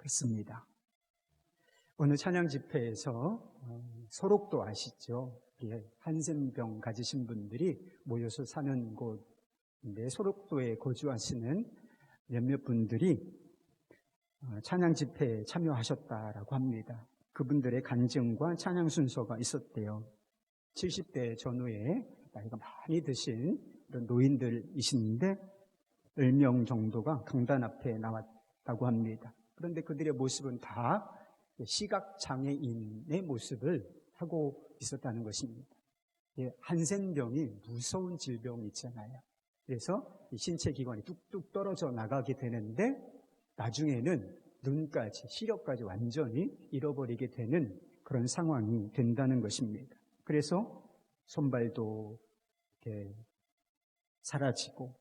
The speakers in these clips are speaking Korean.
했습니다. 어느 찬양 집회에서 소록도 아시죠? 한센병 가지신 분들이 모여서 사는 곳인데 소록도에 거주하시는 몇몇 분들이 찬양 집회에 참여하셨다라고 합니다. 그분들의 간증과 찬양 순서가 있었대요. 70대 전후에 나이가 많이 드신 그런 노인들이신데 10명 정도가 강단 앞에 나왔다고 합니다. 그런데 그들의 모습은 다 시각장애인의 모습을 하고 있었다는 것입니다. 한센병이 무서운 질병이 있잖아요. 그래서 신체 기관이 뚝뚝 떨어져 나가게 되는데 나중에는 눈까지, 시력까지 완전히 잃어버리게 되는 그런 상황이 된다는 것입니다. 그래서 손발도 이렇게 사라지고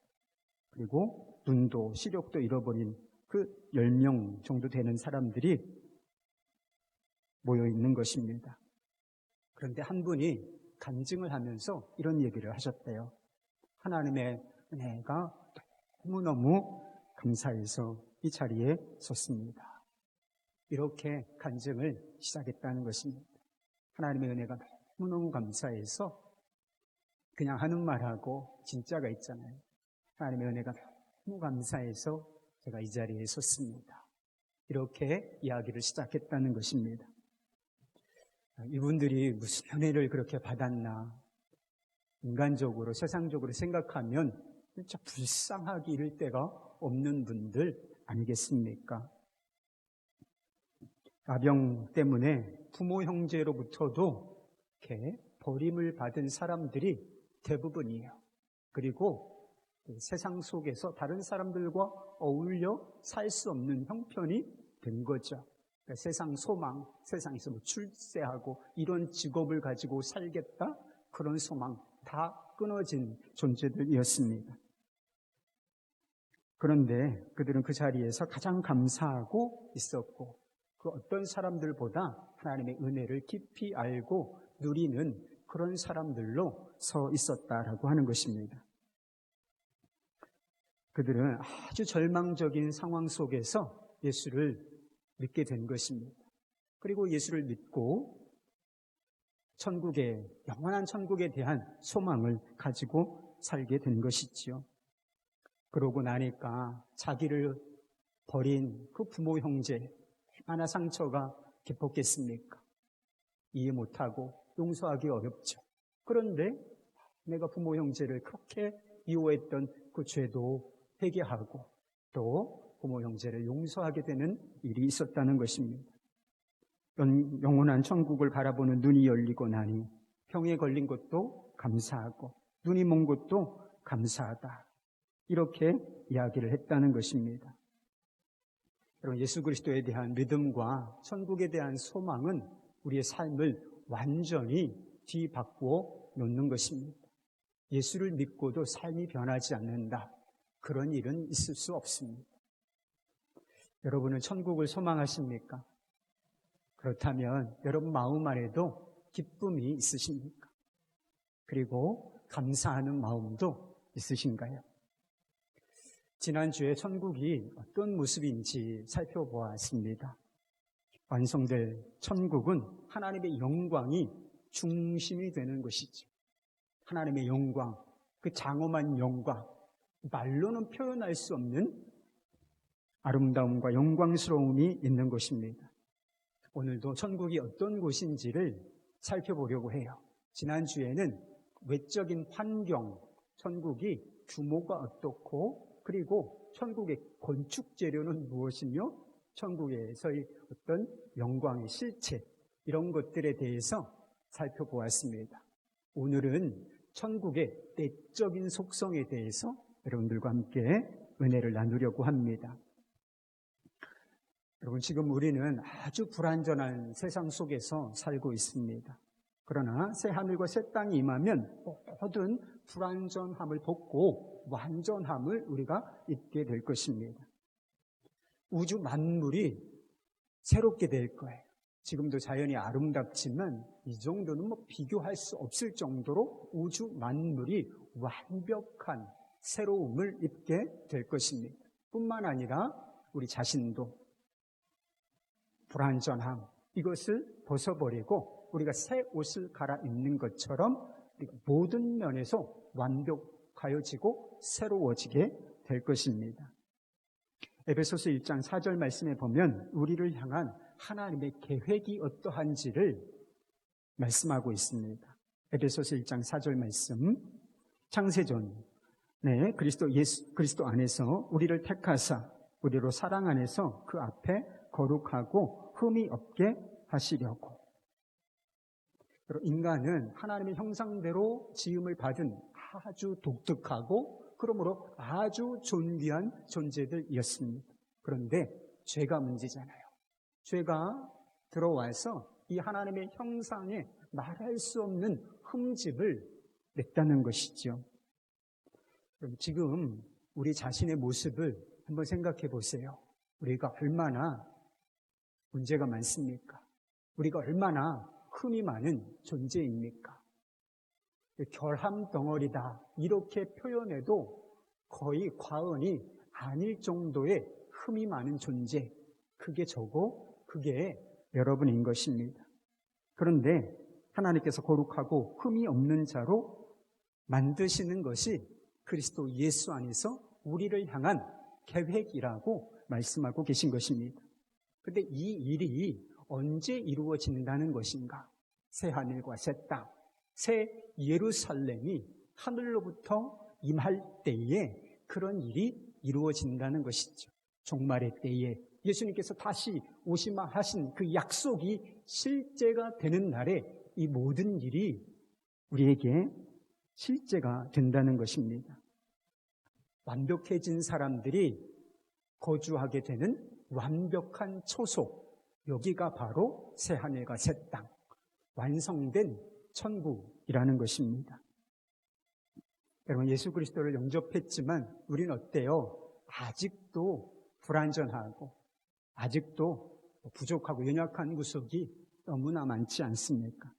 그리고 눈도 시력도 잃어버린 그 10명 정도 되는 사람들이 모여 있는 것입니다. 그런데 한 분이 간증을 하면서 이런 얘기를 하셨대요. 하나님의 은혜가 너무너무 감사해서 이 자리에 섰습니다. 이렇게 간증을 시작했다는 것입니다. 하나님의 은혜가 너무너무 감사해서 그냥 하는 말하고 진짜가 있잖아요. 하나님의 은혜가 너무 감사해서 제가 이 자리에 섰습니다. 이렇게 이야기를 시작했다는 것입니다. 이분들이 무슨 은혜를 그렇게 받았나, 인간적으로 세상적으로 생각하면 진짜 불쌍하기 이를 데가 없는 분들 아니겠습니까? 나병 때문에 부모 형제로부터도 이렇게 버림을 받은 사람들이 대부분이에요. 그리고 세상 속에서 다른 사람들과 어울려 살 수 없는 형편이 된 거죠. 그러니까 세상 소망, 세상에서 출세하고 이런 직업을 가지고 살겠다, 그런 소망 다 끊어진 존재들이었습니다. 그런데 그들은 그 자리에서 가장 감사하고 있었고 그 어떤 사람들보다 하나님의 은혜를 깊이 알고 누리는 그런 사람들로 서 있었다라고 하는 것입니다. 그들은 아주 절망적인 상황 속에서 예수를 믿게 된 것입니다. 그리고 예수를 믿고 천국에, 영원한 천국에 대한 소망을 가지고 살게 된 것이지요. 그러고 나니까 자기를 버린 그 부모 형제 얼마나 상처가 깊었겠습니까? 이해 못하고 용서하기 어렵죠. 그런데 내가 부모 형제를 그렇게 미워했던 그 죄도 회개하고 또 부모 형제를 용서하게 되는 일이 있었다는 것입니다. 영원한 천국을 바라보는 눈이 열리고 나니 병에 걸린 것도 감사하고 눈이 먼 것도 감사하다. 이렇게 이야기를 했다는 것입니다. 여러분, 예수 그리스도에 대한 믿음과 천국에 대한 소망은 우리의 삶을 완전히 뒤바꾸어 놓는 것입니다. 예수를 믿고도 삶이 변하지 않는다. 그런 일은 있을 수 없습니다. 여러분은 천국을 소망하십니까? 그렇다면 여러분 마음 안에도 기쁨이 있으십니까? 그리고 감사하는 마음도 있으신가요? 지난주에 천국이 어떤 모습인지 살펴보았습니다. 완성될 천국은 하나님의 영광이 중심이 되는 것이죠. 하나님의 영광, 그 장엄한 영광, 말로는 표현할 수 없는 아름다움과 영광스러움이 있는 것입니다. 오늘도 천국이 어떤 곳인지를 살펴보려고 해요. 지난주에는 외적인 환경, 천국이 규모가 어떻고 그리고 천국의 건축 재료는 무엇이며 천국에서의 어떤 영광의 실체 이런 것들에 대해서 살펴보았습니다. 오늘은 천국의 내적인 속성에 대해서 여러분들과 함께 은혜를 나누려고 합니다. 여러분, 지금 우리는 아주 불완전한 세상 속에서 살고 있습니다. 그러나 새 하늘과 새 땅이 임하면 모든 불완전함을 벗고 완전함을 우리가 입게 될 것입니다. 우주 만물이 새롭게 될 거예요. 지금도 자연이 아름답지만 이 정도는 비교할 수 없을 정도로 우주 만물이 완벽한 새로움을 입게 될 것입니다. 뿐만 아니라 우리 자신도 불완전함, 이것을 벗어버리고 우리가 새 옷을 갈아입는 것처럼 우리가 모든 면에서 완벽하여지고 새로워지게 될 것입니다. 에베소서 1장 4절 말씀에 보면 우리를 향한 하나님의 계획이 어떠한지를 말씀하고 있습니다. 에베소서 1장 4절 말씀, 창세전 그리스도 안에서 우리를 택하사 우리로 사랑 안에서 그 앞에 거룩하고 흠이 없게 하시려고. 인간은 하나님의 형상대로 지음을 받은 아주 독특하고 그러므로 아주 존귀한 존재들이었습니다. 그런데 죄가 문제잖아요. 죄가 들어와서 이 하나님의 형상에 말할 수 없는 흠집을 냈다는 것이죠. 그럼 지금 우리 자신의 모습을 한번 생각해 보세요. 우리가 얼마나 문제가 많습니까? 우리가 얼마나 흠이 많은 존재입니까? 결함 덩어리다 이렇게 표현해도 거의 과언이 아닐 정도의 흠이 많은 존재, 그게 저고 그게 여러분인 것입니다. 그런데 하나님께서 거룩하고 흠이 없는 자로 만드시는 것이 그리스도 예수 안에서 우리를 향한 계획이라고 말씀하고 계신 것입니다. 그런데 이 일이 언제 이루어진다는 것인가? 새 하늘과 새 땅, 새 예루살렘이 하늘로부터 임할 때에 그런 일이 이루어진다는 것이죠. 종말의 때에 예수님께서 다시 오시마 하신 그 약속이 실제가 되는 날에 이 모든 일이 우리에게 실제가 된다는 것입니다. 완벽해진 사람들이 거주하게 되는 완벽한 초소, 여기가 바로 새하늘과 새 땅, 완성된 천국이라는 것입니다. 여러분, 예수 그리스도를 영접했지만 우리는 어때요? 아직도 불완전하고 아직도 부족하고 연약한 구석이 너무나 많지 않습니까?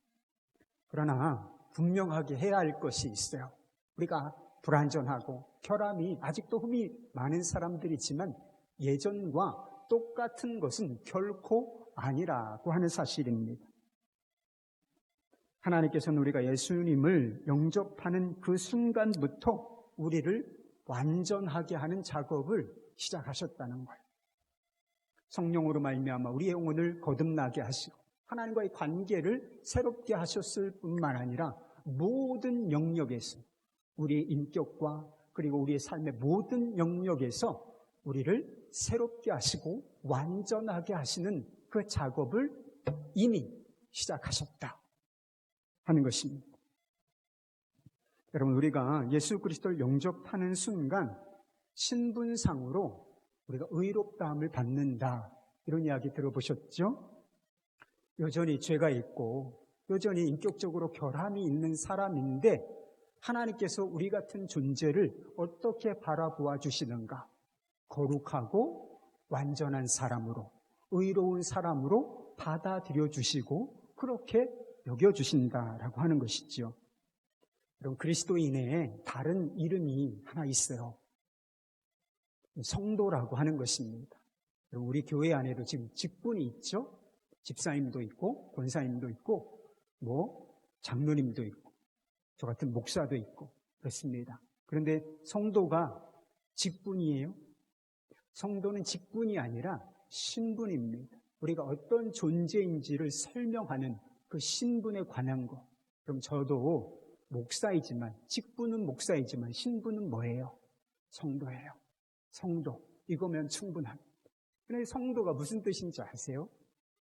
그러나 분명하게 해야 할 것이 있어요. 우리가 불완전하고 결함이 아직도 흠이 많은 사람들이지만 예전과 똑같은 것은 결코 아니라고 하는 사실입니다. 하나님께서는 우리가 예수님을 영접하는 그 순간부터 우리를 완전하게 하는 작업을 시작하셨다는 거예요. 성령으로 말미암아 우리의 영혼을 거듭나게 하시고 하나님과의 관계를 새롭게 하셨을 뿐만 아니라 모든 영역에서 우리의 인격과 그리고 우리의 삶의 모든 영역에서 우리를 새롭게 하시고 완전하게 하시는 그 작업을 이미 시작하셨다 하는 것입니다. 여러분, 우리가 예수 그리스도를 영접하는 순간 신분상으로 우리가 의롭다함을 받는다, 이런 이야기 들어보셨죠? 여전히 죄가 있고 여전히 인격적으로 결함이 있는 사람인데 하나님께서 우리 같은 존재를 어떻게 바라보아 주시는가? 거룩하고 완전한 사람으로, 의로운 사람으로 받아들여 주시고 그렇게 여겨주신다라고 하는 것이죠. 여러분, 그리스도인의 다른 이름이 하나 있어요. 성도라고 하는 것입니다. 우리 교회 안에도 지금 직분이 있죠. 집사님도 있고 권사님도 있고 장로님도 있고 저 같은 목사도 있고 그렇습니다. 그런데 성도가 직분이에요? 성도는 직분이 아니라 신분입니다. 우리가 어떤 존재인지를 설명하는 그 신분에 관한 것. 그럼 저도 목사이지만, 직분은 목사이지만 신분은 뭐예요? 성도예요. 성도. 이거면 충분합니다. 그런데 성도가 무슨 뜻인지 아세요?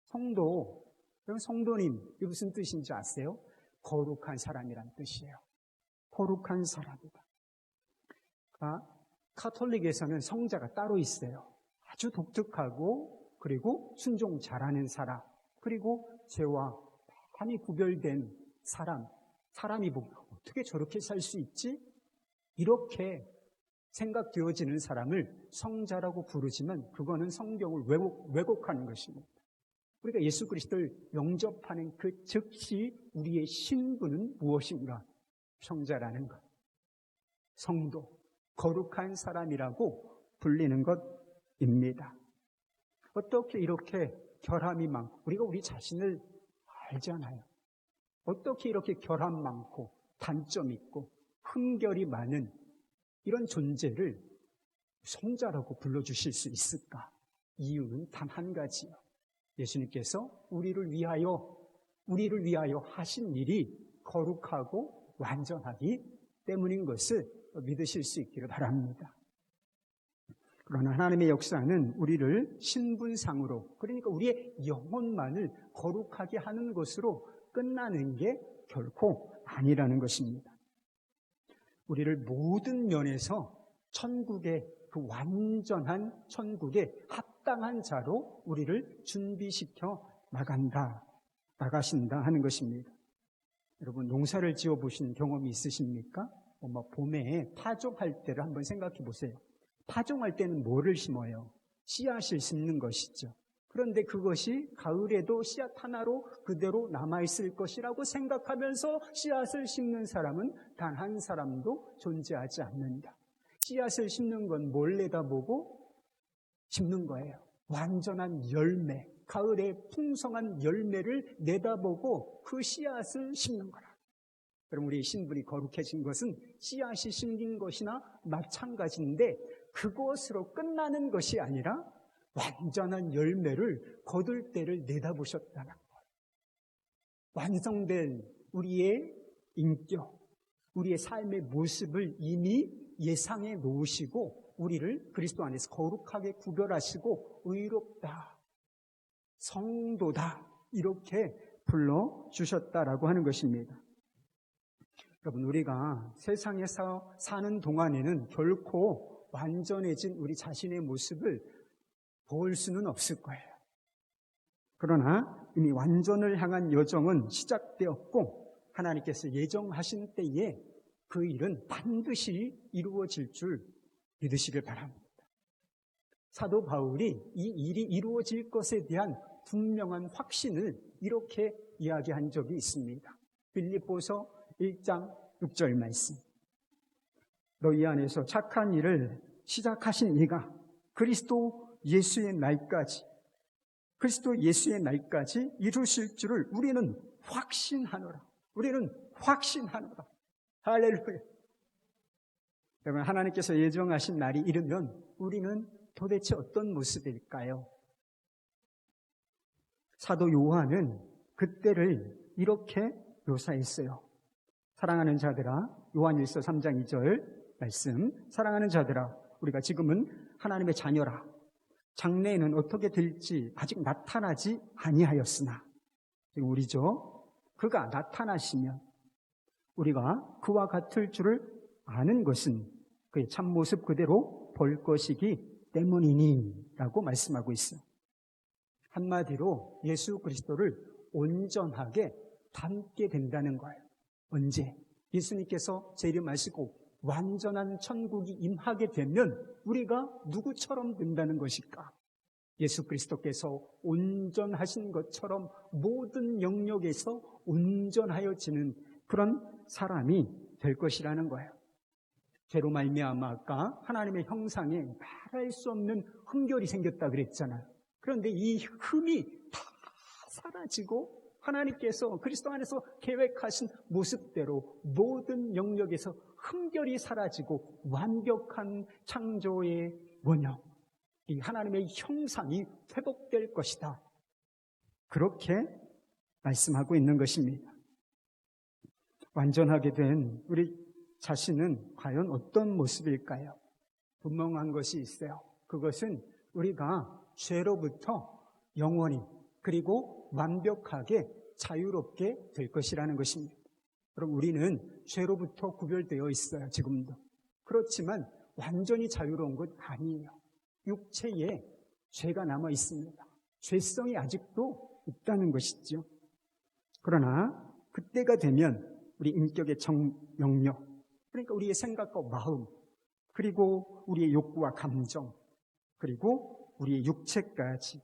성도, 그럼 성도님, 이게 무슨 뜻인지 아세요? 거룩한 사람이란 뜻이에요. 거룩한 사람이다. 카톨릭에서는 성자가 따로 있어요. 아주 독특하고 그리고 순종 잘하는 사람, 그리고 죄와 많이 구별된 사람이 어떻게 저렇게 살 수 있지? 이렇게 생각되어지는 사람을 성자라고 부르지만 그거는 성경을 왜곡하는 것입니다. 우리가 예수 그리스도를 영접하는 그 즉시 우리의 신분은 무엇인가? 성자라는 것, 성도, 거룩한 사람이라고 불리는 것입니다. 어떻게 이렇게 결함이 많고 우리가 우리 자신을 알잖아요. 어떻게 이렇게 결함 많고 단점 있고 흠결이 많은 이런 존재를 성자라고 불러주실 수 있을까? 이유는 단 한 가지요. 예수님께서 우리를 위하여 하신 일이 거룩하고 완전하기 때문인 것을 믿으실 수 있기를 바랍니다. 그러나 하나님의 역사는 우리를 신분상으로, 그러니까 우리의 영혼만을 거룩하게 하는 것으로 끝나는 게 결코 아니라는 것입니다. 우리를 모든 면에서 천국의 그 완전한 천국에 합당한 자로 우리를 준비시켜 나가신다 하는 것입니다. 여러분, 농사를 지어보신 경험이 있으십니까? 봄에 파종할 때를 한번 생각해 보세요. 파종할 때는 뭐를 심어요? 씨앗을 심는 것이죠. 그런데 그것이 가을에도 씨앗 하나로 그대로 남아있을 것이라고 생각하면서 씨앗을 심는 사람은 단 한 사람도 존재하지 않는다. 씨앗을 심는 건 뭘 내다보고 심는 거예요? 완전한 열매, 가을에 풍성한 열매를 내다보고 그 씨앗을 심는 거라. 그럼 우리 신분이 거룩해진 것은 씨앗이 심긴 것이나 마찬가지인데 그것으로 끝나는 것이 아니라 완전한 열매를 거둘 때를 내다보셨다는 거예요. 완성된 우리의 인격, 우리의 삶의 모습을 이미 예상해 놓으시고 우리를 그리스도 안에서 거룩하게 구별하시고 의롭다, 성도다 이렇게 불러주셨다라고 하는 것입니다. 여러분, 우리가 세상에서 사는 동안에는 결코 완전해진 우리 자신의 모습을 볼 수는 없을 거예요. 그러나 이미 완전을 향한 여정은 시작되었고 하나님께서 예정하신 때에 그 일은 반드시 이루어질 줄 믿으시길 바랍니다. 사도 바울이 이 일이 이루어질 것에 대한 분명한 확신을 이렇게 이야기한 적이 있습니다. 빌립보서 1장 6절 말씀. 너희 안에서 착한 일을 시작하신 이가 그리스도 예수의 날까지 이루실 줄을 우리는 확신하노라. 할렐루야. 여러분, 하나님께서 예정하신 날이 이르면 우리는 도대체 어떤 모습일까요? 사도 요한은 그때를 이렇게 묘사했어요. 사랑하는 자들아, 요한일서 3장 2절 말씀. 사랑하는 자들아, 우리가 지금은 하나님의 자녀라. 장래에는 어떻게 될지 아직 나타나지 아니하였으나, 지금 우리죠. 그가 나타나시면 우리가 그와 같을 줄을 아는 것은 그의 참모습 그대로 볼 것이기 때문이니 라고 말씀하고 있어요. 한마디로 예수 그리스도를 온전하게 닮게 된다는 거예요. 언제? 예수님께서 재림하시고 완전한 천국이 임하게 되면 우리가 누구처럼 된다는 것일까? 예수 그리스도께서 온전하신 것처럼 모든 영역에서 온전하여지는 그런 사람이 될 것이라는 거예요. 죄로 말미암아 아까 하나님의 형상에 말할 수 없는 흠결이 생겼다 그랬잖아요. 그런데 이 흠이 다 사라지고 하나님께서 그리스도 안에서 계획하신 모습대로 모든 영역에서 흠결이 사라지고 완벽한 창조의 원형, 이 하나님의 형상이 회복될 것이다. 그렇게 말씀하고 있는 것입니다. 완전하게 된 우리 자신은 과연 어떤 모습일까요? 분명한 것이 있어요. 그것은 우리가 죄로부터 영원히 그리고 완벽하게 자유롭게 될 것이라는 것입니다. 그럼 우리는 죄로부터 구별되어 있어요. 지금도. 그렇지만 완전히 자유로운 것 아니에요. 육체에 죄가 남아 있습니다. 죄성이 아직도 있다는 것이죠. 그러나 그때가 되면 우리 인격의 영역, 그러니까 우리의 생각과 마음, 그리고 우리의 욕구와 감정, 그리고 우리의 육체까지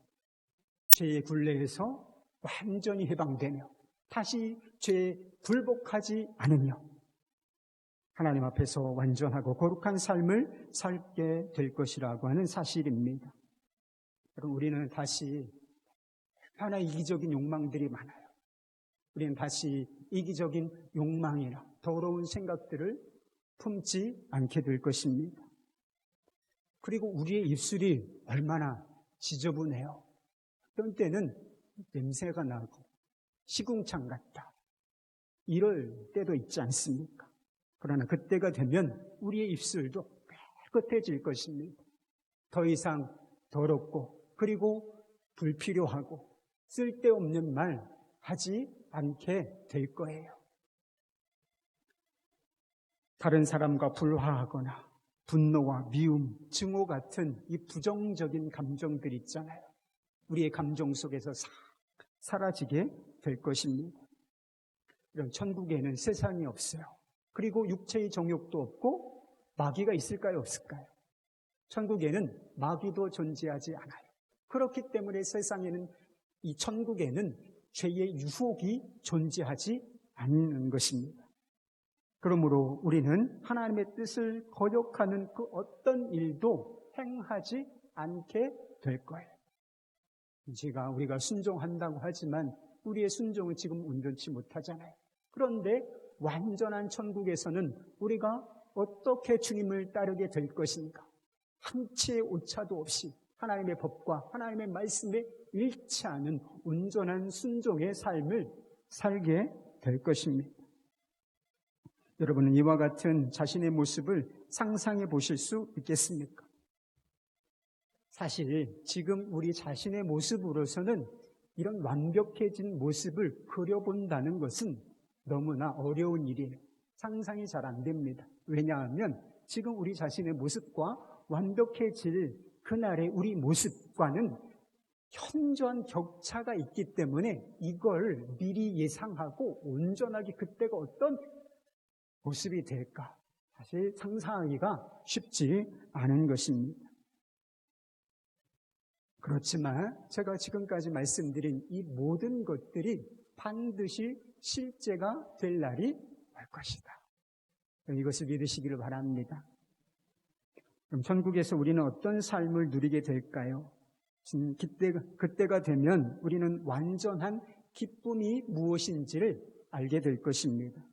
죄의 굴레에서 완전히 해방되며 다시 죄에 굴복하지 않으며 하나님 앞에서 완전하고 거룩한 삶을 살게 될 것이라고 하는 사실입니다. 여러분, 우리는 다시 하나 이기적인 욕망들이 많아요. 우리는 다시 이기적인 욕망이나 더러운 생각들을 품지 않게 될 것입니다. 그리고 우리의 입술이 얼마나 지저분해요. 어떤 때는 냄새가 나고 시궁창 같다. 이럴 때도 있지 않습니까? 그러나 그때가 되면 우리의 입술도 깨끗해질 것입니다. 더 이상 더럽고 그리고 불필요하고 쓸데없는 말 하지 않게 될 거예요. 다른 사람과 불화하거나 분노와 미움, 증오 같은 이 부정적인 감정들 있잖아요. 우리의 감정 속에서 싹 사라지게 될 것입니다. 이런 천국에는 세상이 없어요. 그리고 육체의 정욕도 없고 마귀가 있을까요? 없을까요? 천국에는 마귀도 존재하지 않아요. 그렇기 때문에 세상에는, 이 천국에는 죄의 유혹이 존재하지 않는 것입니다. 그러므로 우리는 하나님의 뜻을 거역하는 그 어떤 일도 행하지 않게 될 거예요. 우리가 순종한다고 하지만 우리의 순종은 지금 온전치 못하잖아요. 그런데 완전한 천국에서는 우리가 어떻게 주님을 따르게 될 것인가? 한치의 오차도 없이 하나님의 법과 하나님의 말씀에 일치하는 온전한 순종의 삶을 살게 될 것입니다. 여러분은 이와 같은 자신의 모습을 상상해 보실 수 있겠습니까? 사실 지금 우리 자신의 모습으로서는 이런 완벽해진 모습을 그려본다는 것은 너무나 어려운 일이에요. 상상이 잘 안 됩니다. 왜냐하면 지금 우리 자신의 모습과 완벽해질 그날의 우리 모습과는 현저한 격차가 있기 때문에 이걸 미리 예상하고 온전하게 그때가 어떤 모습이 될까? 사실 상상하기가 쉽지 않은 것입니다. 그렇지만 제가 지금까지 말씀드린 이 모든 것들이 반드시 실제가 될 날이 올 것이다. 이것을 믿으시기를 바랍니다. 그럼 천국에서 우리는 어떤 삶을 누리게 될까요? 그때가 되면 우리는 완전한 기쁨이 무엇인지를 알게 될 것입니다.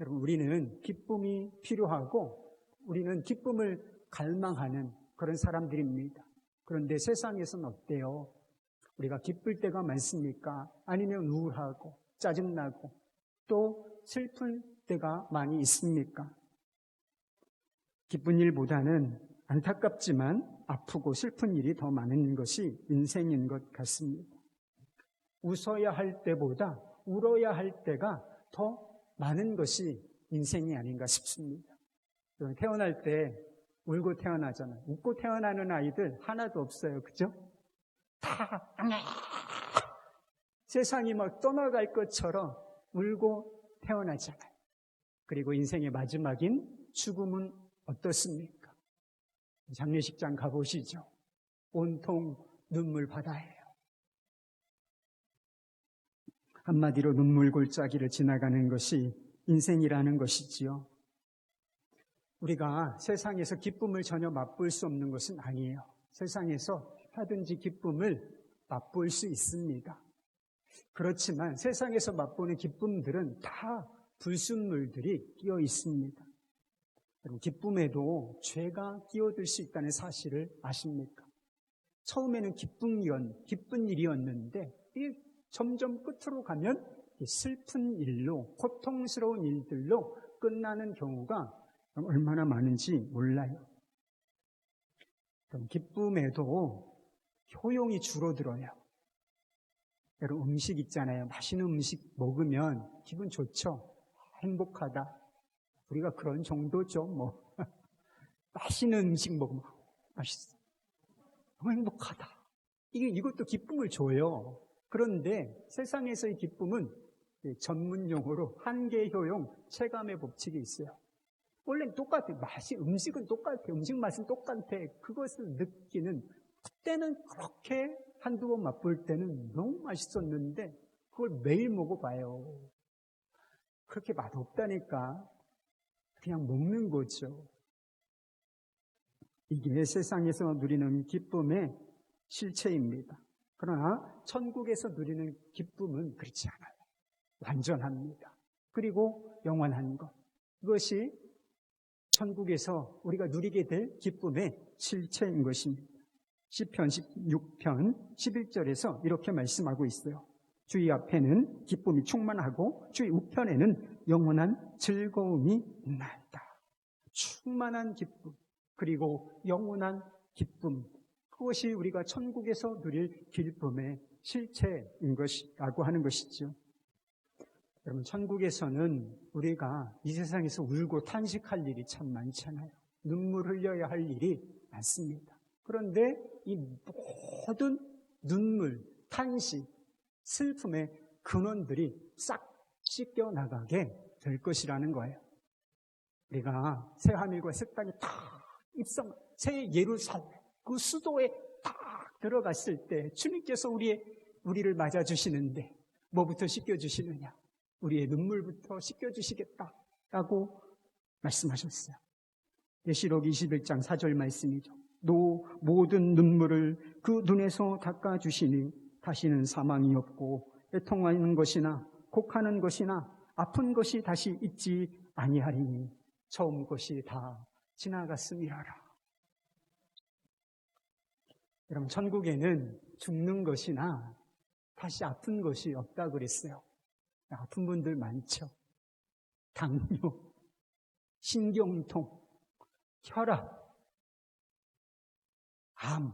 여러분, 우리는 기쁨이 필요하고 우리는 기쁨을 갈망하는 그런 사람들입니다. 그런데 세상에서는 어때요? 우리가 기쁠 때가 많습니까? 아니면 우울하고 짜증나고 또 슬픈 때가 많이 있습니까? 기쁜 일보다는 안타깝지만 아프고 슬픈 일이 더 많은 것이 인생인 것 같습니다. 웃어야 할 때보다 울어야 할 때가 더 많은 것이 인생이 아닌가 싶습니다. 태어날 때 울고 태어나잖아요. 웃고 태어나는 아이들 하나도 없어요. 그죠? 다 세상이 막 떠나갈 것처럼 울고 태어나잖아요. 그리고 인생의 마지막인 죽음은 어떻습니까? 장례식장 가보시죠. 온통 눈물 바다예요. 한마디로 눈물 골짜기를 지나가는 것이 인생이라는 것이지요. 우리가 세상에서 기쁨을 전혀 맛볼 수 없는 것은 아니에요. 세상에서 하든지 기쁨을 맛볼 수 있습니다. 그렇지만 세상에서 맛보는 기쁨들은 다 불순물들이 끼어 있습니다. 기쁨에도 죄가 끼어들 수 있다는 사실을 아십니까? 처음에는 기쁜 일이었는데 점점 끝으로 가면 슬픈 일로, 고통스러운 일들로 끝나는 경우가 얼마나 많은지 몰라요. 그럼 기쁨에도 효용이 줄어들어요. 여러분, 음식 있잖아요. 맛있는 음식 먹으면 기분 좋죠? 행복하다. 우리가 그런 정도죠, 뭐. 맛있는 음식 먹으면 맛있어. 너무 행복하다. 이것도 기쁨을 줘요. 그런데 세상에서의 기쁨은 전문 용어로 한계 효용, 체감의 법칙이 있어요. 원래는 똑같아요. 음식은 똑같아요. 음식 맛은 똑같아. 그것을 느끼는, 그때는 그렇게 한두 번 맛볼 때는 너무 맛있었는데 그걸 매일 먹어봐요. 그렇게 맛없다니까 그냥 먹는 거죠. 이게 세상에서 누리는 기쁨의 실체입니다. 그러나 천국에서 누리는 기쁨은 그렇지 않아요. 완전합니다. 그리고 영원한 것. 그것이 천국에서 우리가 누리게 될 기쁨의 실체인 것입니다. 시편 16편 11절에서 이렇게 말씀하고 있어요. 주의 앞에는 기쁨이 충만하고 주의 우편에는 영원한 즐거움이 있나이다. 충만한 기쁨, 그리고 영원한 기쁨, 그것이 우리가 천국에서 누릴 기쁨의 실체인 것이라고 하는 것이죠. 여러분, 천국에서는 우리가 이 세상에서 울고 탄식할 일이 참 많잖아요. 눈물 흘려야 할 일이 많습니다. 그런데 이 모든 눈물, 탄식, 슬픔의 근원들이 싹 씻겨나가게 될 것이라는 거예요. 우리가 새 하늘과 새 땅이 딱 입성, 새 예루살렘, 그 수도에 딱 들어갔을 때 주님께서 우리를 맞아주시는데 뭐부터 씻겨주시느냐? 우리의 눈물부터 씻겨주시겠다라고 말씀하셨어요. 계시록 21장 4절 말씀이죠. 모든 눈물을 그 눈에서 닦아주시니 다시는 사망이 없고 애통하는 것이나 곡하는 것이나 아픈 것이 다시 있지 아니하리니 처음 것이 다 지나갔음이라라. 여러분, 천국에는 죽는 것이나 다시 아픈 것이 없다 그랬어요. 아픈 분들 많죠. 당뇨, 신경통, 혈압, 암,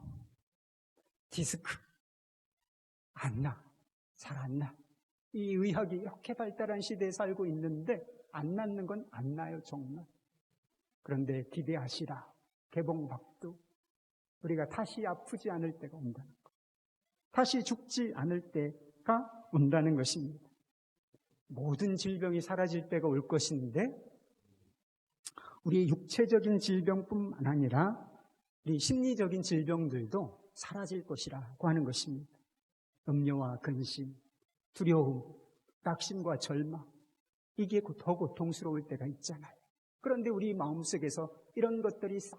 디스크 안 나, 잘 안 나. 이 의학이 이렇게 발달한 시대에 살고 있는데 안 낫는 건 안 나요, 정말. 그런데 기대하시라. 개봉박두. 우리가 다시 아프지 않을 때가 온다는 것. 다시 죽지 않을 때가 온다는 것입니다. 모든 질병이 사라질 때가 올 것인데 우리 육체적인 질병뿐만 아니라 우리 심리적인 질병들도 사라질 것이라고 하는 것입니다. 염려와 근심, 두려움, 낙심과 절망, 이게 더 고통스러울 때가 있잖아요. 그런데 우리 마음속에서 이런 것들이 싹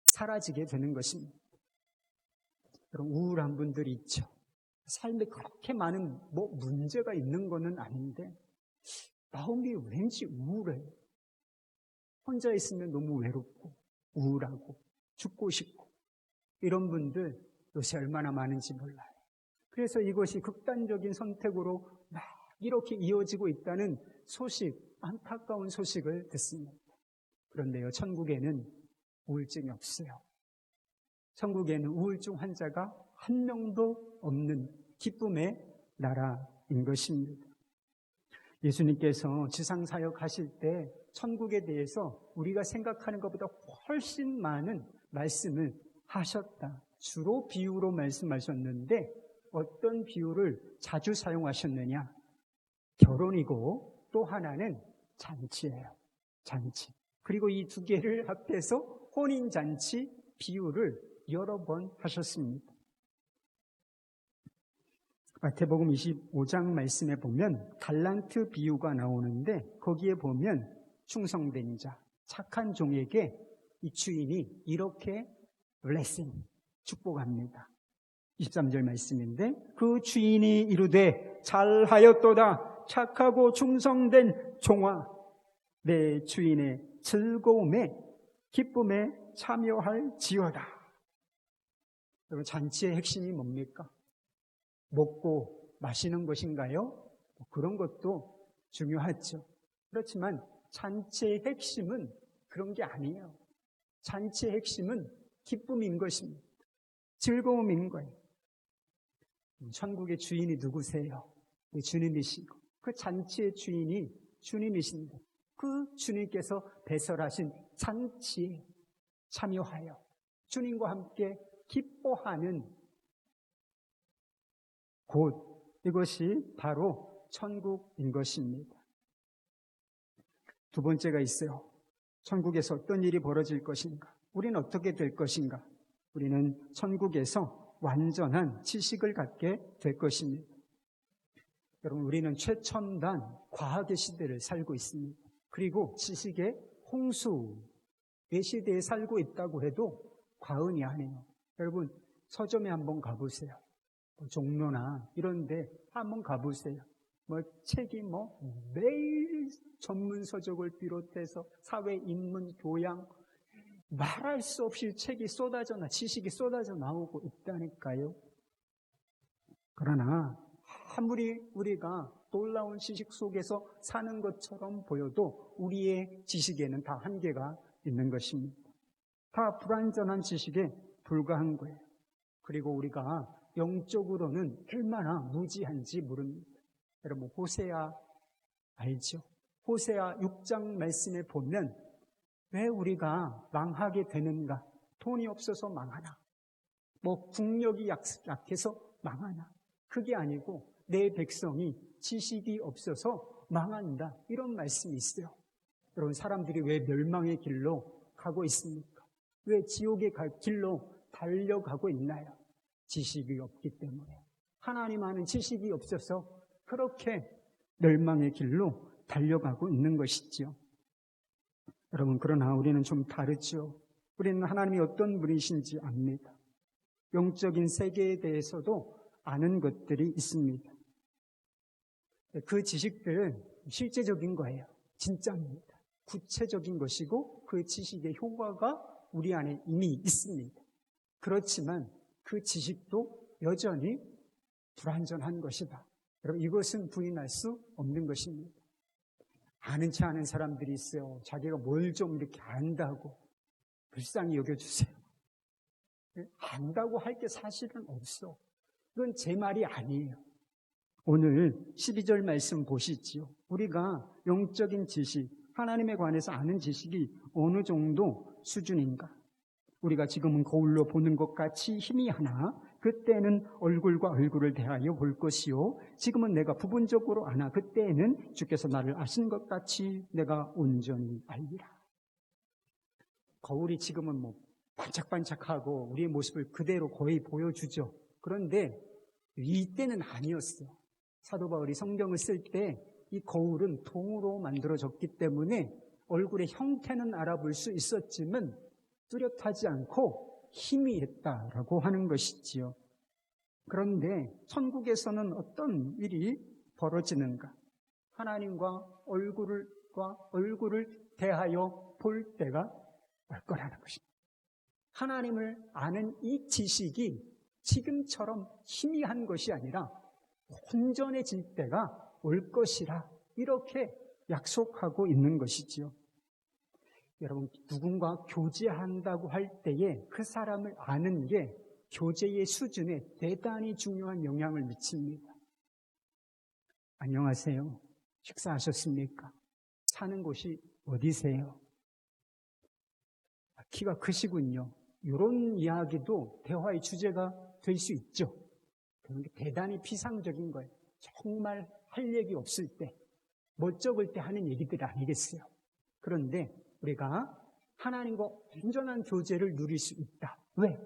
사라지게 되는 것입니다. 여러분, 우울한 분들이 있죠. 삶에 그렇게 많은 문제가 있는 것은 아닌데 마음이 왠지 우울해요. 혼자 있으면 너무 외롭고 우울하고 죽고 싶고, 이런 분들 요새 얼마나 많은지 몰라요. 그래서 이것이 극단적인 선택으로 막 이렇게 이어지고 있다는 소식, 안타까운 소식을 듣습니다. 그런데요, 천국에는 우울증이 없어요. 천국에는 우울증 환자가 한 명도 없는 기쁨의 나라인 것입니다. 예수님께서 지상사역 하실 때 천국에 대해서 우리가 생각하는 것보다 훨씬 많은 말씀을 하셨다. 주로 비유로 말씀하셨는데 어떤 비유를 자주 사용하셨느냐? 결혼이고 또 하나는 잔치예요. 잔치. 그리고 이 두 개를 합해서 혼인잔치 비유를 여러 번 하셨습니다. 마태복음 25장 말씀에 보면 달란트 비유가 나오는데 거기에 보면 충성된 자, 착한 종에게 이 주인이 이렇게 블레싱, 축복합니다. 23절 말씀인데 그 주인이 이르되 잘하였도다 착하고 충성된 종아, 내 주인의 즐거움에 기쁨에 참여할지어다. 여러분, 잔치의 핵심이 뭡니까? 먹고 마시는 것인가요? 그런 것도 중요하죠. 그렇지만 잔치의 핵심은 그런 게 아니에요. 잔치의 핵심은 기쁨인 것입니다. 즐거움인 거예요. 천국의 주인이 누구세요? 주님이시고 그 잔치의 주인이 주님이신데 그 주님께서 배설하신 잔치에 참여하여 주님과 함께 기뻐하는 곳, 이것이 바로 천국인 것입니다. 두 번째가 있어요. 천국에서 어떤 일이 벌어질 것인가? 우리는 어떻게 될 것인가? 우리는 천국에서 완전한 지식을 갖게 될 것입니다. 여러분, 우리는 최첨단 과학의 시대를 살고 있습니다. 그리고 지식의 홍수의 시대에 살고 있다고 해도 과언이 아니에요. 여러분, 서점에 한번 가보세요. 종로나 이런데 한번 가보세요. 책이 매일 전문 서적을 비롯해서 사회 인문 교양 말할 수 없이 책이 지식이 쏟아져 나오고 있다니까요. 그러나 아무리 우리가 놀라운 지식 속에서 사는 것처럼 보여도 우리의 지식에는 다 한계가 있는 것입니다. 다 불완전한 지식에 불과한 거예요. 그리고 우리가 영적으로는 얼마나 무지한지 모릅니다. 여러분 호세아 알죠? 호세아 6장 말씀에 보면 왜 우리가 망하게 되는가? 돈이 없어서 망하나? 국력이 약해서 망하나? 그게 아니고 내 백성이 지식이 없어서 망한다. 이런 말씀이 있어요. 여러분 사람들이 왜 멸망의 길로 가고 있습니까? 왜 지옥의 길로 달려가고 있나요? 지식이 없기 때문에. 하나님 아는 지식이 없어서 그렇게 멸망의 길로 달려가고 있는 것이죠. 여러분 그러나 우리는 좀 다르죠. 우리는 하나님이 어떤 분이신지 압니다. 영적인 세계에 대해서도 아는 것들이 있습니다. 그 지식들은 실제적인 거예요. 진짜입니다. 구체적인 것이고 그 지식의 효과가 우리 안에 이미 있습니다. 그렇지만 그 지식도 여전히 불완전한 것이다. 여러분 이것은 부인할 수 없는 것입니다. 아는 체 아는 사람들이 있어요. 자기가 뭘 좀 이렇게 안다고 불쌍히 여겨주세요. 안다고 할 게 사실은 없어. 그건 제 말이 아니에요. 오늘 12절 말씀 보시지요. 우리가 영적인 지식, 하나님에 관해서 아는 지식이 어느 정도 수준인가? 우리가 지금은 거울로 보는 것 같이 희미하나 그때는 얼굴과 얼굴을 대하여 볼 것이요. 지금은 내가 부분적으로 아나 그때에는 주께서 나를 아신 것 같이 내가 온전히 알리라. 거울이 지금은 반짝반짝하고 우리의 모습을 그대로 거의 보여주죠. 그런데 이때는 아니었어요. 사도 바울이 성경을 쓸 때 이 거울은 동으로 만들어졌기 때문에 얼굴의 형태는 알아볼 수 있었지만 뚜렷하지 않고 희미했다라고 하는 것이지요. 그런데 천국에서는 어떤 일이 벌어지는가? 하나님과 얼굴을 대하여 볼 때가 올 거라는 것입니다. 하나님을 아는 이 지식이 지금처럼 희미한 것이 아니라 온전해질 때가 올 것이라 이렇게 약속하고 있는 것이지요. 여러분 누군가 교제한다고 할 때에 그 사람을 아는 게 교제의 수준에 대단히 중요한 영향을 미칩니다. 안녕하세요. 식사하셨습니까? 사는 곳이 어디세요? 키가 크시군요. 이런 이야기도 대화의 주제가 될 수 있죠. 그런 게 대단히 피상적인 거예요. 정말 할 얘기 없을 때, 멋쩍을 때 하는 얘기들이 아니겠어요. 그런데 우리가 하나님과 온전한 교제를 누릴 수 있다. 왜?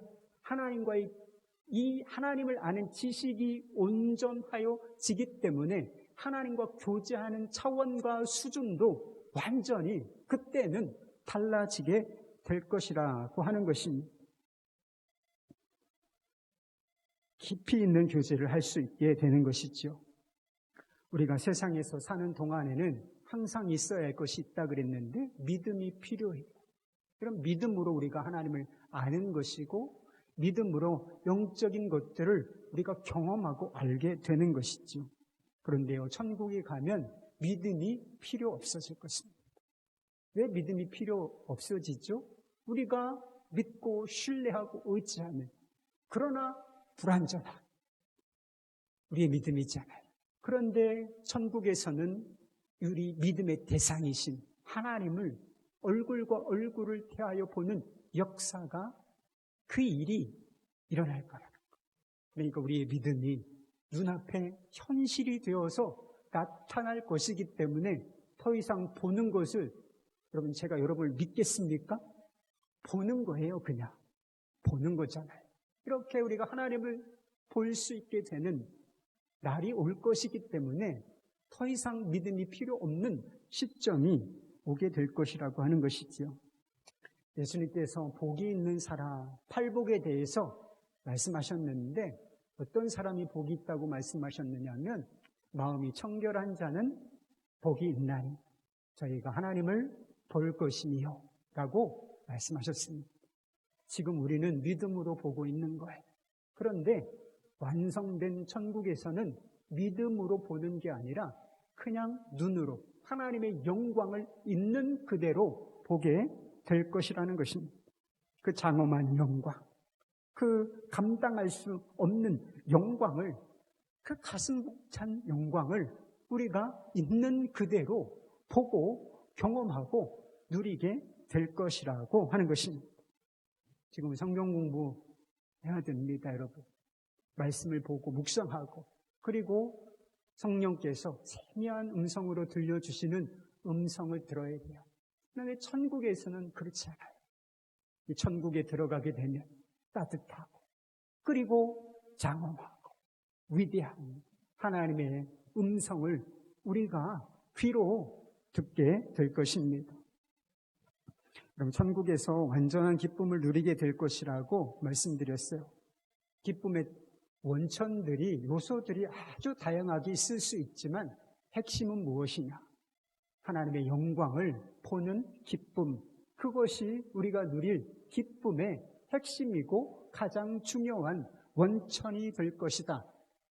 하나님과의 이 하나님을 아는 지식이 온전하여지기 때문에 하나님과 교제하는 차원과 수준도 완전히 그때는 달라지게 될 것이라고 하는 것입니다. 깊이 있는 교제를 할 수 있게 되는 것이죠. 우리가 세상에서 사는 동안에는 항상 있어야 할 것이 있다 그랬는데 믿음이 필요해요. 그럼 믿음으로 우리가 하나님을 아는 것이고 믿음으로 영적인 것들을 우리가 경험하고 알게 되는 것이죠. 그런데요, 천국에 가면 믿음이 필요 없어질 것입니다. 왜 믿음이 필요 없어지죠? 우리가 믿고 신뢰하고 의지하는 그러나 불완전한 우리의 믿음이잖아요. 그런데 천국에서는 우리 믿음의 대상이신 하나님을 얼굴과 얼굴을 대하여 보는 역사가 그 일이 일어날 거라는 것. 그러니까 우리의 믿음이 눈앞에 현실이 되어서 나타날 것이기 때문에 더 이상 보는 것을 여러분 제가 여러분을 믿겠습니까? 보는 거예요. 그냥 보는 거잖아요. 이렇게 우리가 하나님을 볼 수 있게 되는 날이 올 것이기 때문에 더 이상 믿음이 필요 없는 시점이 오게 될 것이라고 하는 것이지요. 예수님께서 복이 있는 사람, 팔복에 대해서 말씀하셨는데 어떤 사람이 복이 있다고 말씀하셨느냐 하면 마음이 청결한 자는 복이 있나니 저희가 하나님을 볼 것이니요 라고 말씀하셨습니다. 지금 우리는 믿음으로 보고 있는 거예요. 그런데 완성된 천국에서는 믿음으로 보는 게 아니라 그냥 눈으로 하나님의 영광을 있는 그대로 보게 될 것이라는 것입니다. 그 장엄한 영광, 그 감당할 수 없는 영광을, 그 가슴 벅찬 영광을 우리가 있는 그대로 보고 경험하고 누리게 될 것이라고 하는 것입니다. 지금 성경 공부해야 됩니다, 여러분. 말씀을 보고 묵상하고 그리고 성령께서 세미한 음성으로 들려주시는 음성을 들어야 돼요. 그런데 천국에서는 그렇지 않아요. 이 천국에 들어가게 되면 따뜻하고 그리고 장엄하고 위대한 하나님의 음성을 우리가 귀로 듣게 될 것입니다. 그럼 천국에서 완전한 기쁨을 누리게 될 것이라고 말씀드렸어요. 기쁨의 원천들이, 요소들이 아주 다양하게 있을 수 있지만 핵심은 무엇이냐? 하나님의 영광을 보는 기쁨, 그것이 우리가 누릴 기쁨의 핵심이고 가장 중요한 원천이 될 것이다.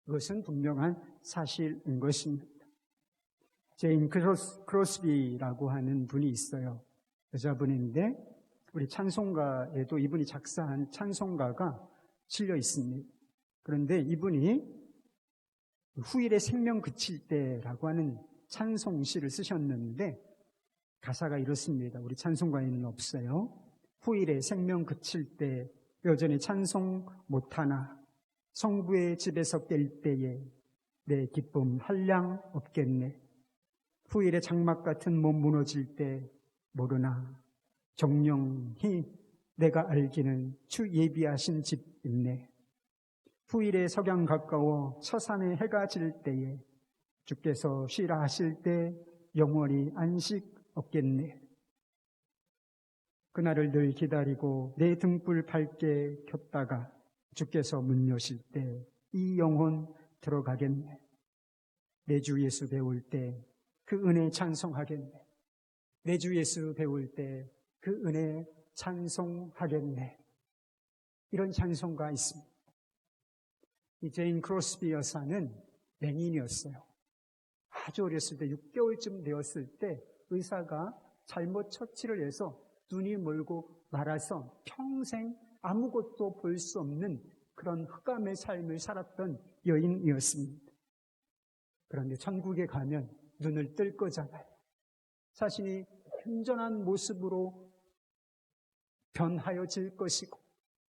그것은 분명한 사실인 것입니다. 제인 크로스비라고 하는 분이 있어요. 여자분인데 우리 찬송가에도 이분이 작사한 찬송가가 실려 있습니다. 그런데 이분이 후일의 생명 그칠 때라고 하는 찬송시를 쓰셨는데 가사가 이렇습니다. 우리 찬송가에는 없어요. 후일의 생명 그칠 때 여전히 찬송 못하나 성부의 집에서 깰 때에 내 기쁨 한량 없겠네. 후일의 장막 같은 몸 무너질 때 모르나 정령히 내가 알기는 주 예비하신 집 있네. 후일의 석양 가까워 서산에 해가 질 때에 주께서 쉬라 하실 때 영원히 안식 없겠네. 그날을 늘 기다리고 내 등불 밝게 켰다가 주께서 문 여실 때 이 영혼 들어가겠네. 내 주 예수 배울 때 그 은혜 찬송하겠네. 내 주 예수 배울 때 그 은혜 찬송하겠네. 이런 찬송가 있습니다. 이 제인 크로스비 여사는 맹인이었어요. 아주 어렸을 때 6개월쯤 되었을 때 의사가 잘못 처치를 해서 눈이 멀고 말아서 평생 아무것도 볼 수 없는 그런 흑암의 삶을 살았던 여인이었습니다. 그런데 천국에 가면 눈을 뜰 거잖아요. 자신이 온전한 모습으로 변하여질 것이고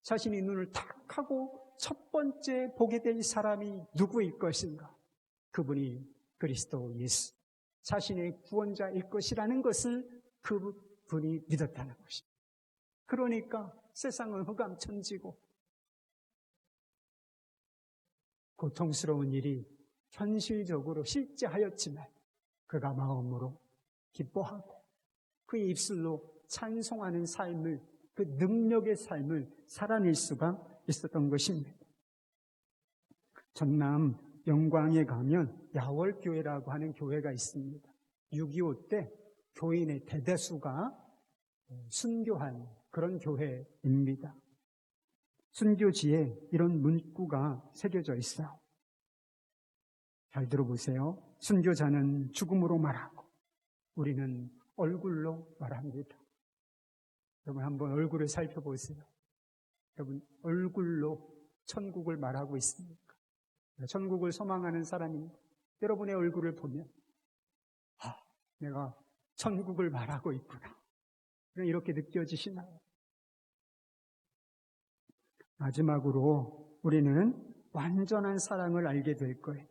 자신이 눈을 탁 하고 첫 번째 보게 될 사람이 누구일 것인가? 그분이 그리스도 예수, 자신의 구원자일 것이라는 것을 그분이 믿었다는 것입니다. 그러니까 세상은 흑암천지고 고통스러운 일이 현실적으로 실제하였지만 그가 마음으로 기뻐하고 그의 입술로 찬송하는 삶을, 그 능력의 삶을 살아낼 수가 있었던 것입니다. 전남 영광에 가면 야월교회라고 하는 교회가 있습니다. 6.25 때 교인의 대다수가 순교한 그런 교회입니다. 순교지에 이런 문구가 새겨져 있어요. 잘 들어보세요. 순교자는 죽음으로 말하고 우리는 얼굴로 말합니다. 여러분 한번 얼굴을 살펴보세요. 여러분 얼굴로 천국을 말하고 있습니까? 천국을 소망하는 사람입니다. 여러분의 얼굴을 보면 내가 천국을 말하고 있구나. 이렇게 느껴지시나요? 마지막으로 우리는 완전한 사랑을 알게 될 거예요.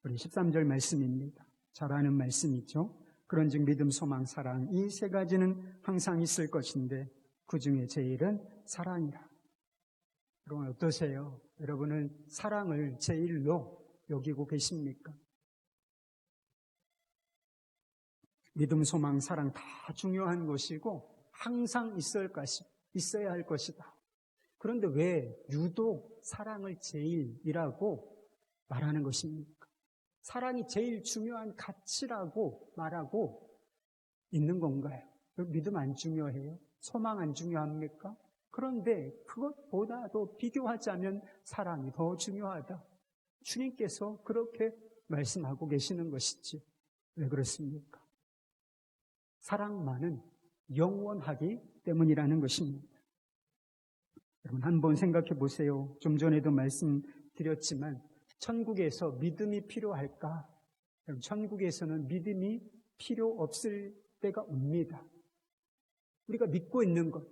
우리 13절 말씀입니다. 잘 아는 말씀이죠. 그런즉 믿음, 소망, 사랑 이 세 가지는 항상 있을 것인데 그 중에 제일은 사랑이라. 여러분 어떠세요? 여러분은 사랑을 제일로 여기고 계십니까? 믿음, 소망, 사랑 다 중요한 것이고 항상 있어야 할 것이다. 그런데 왜 유독 사랑을 제일이라고 말하는 것입니까? 사랑이 제일 중요한 가치라고 말하고 있는 건가요? 믿음 안 중요해요? 소망 안 중요합니까? 그런데 그것보다도 비교하자면 사랑이 더 중요하다. 주님께서 그렇게 말씀하고 계시는 것이지. 왜 그렇습니까? 사랑만은 영원하기 때문이라는 것입니다. 여러분 한번 생각해 보세요. 좀 전에도 말씀드렸지만 천국에서 믿음이 필요할까? 여러분, 천국에서는 믿음이 필요 없을 때가 옵니다. 우리가 믿고 있는 것,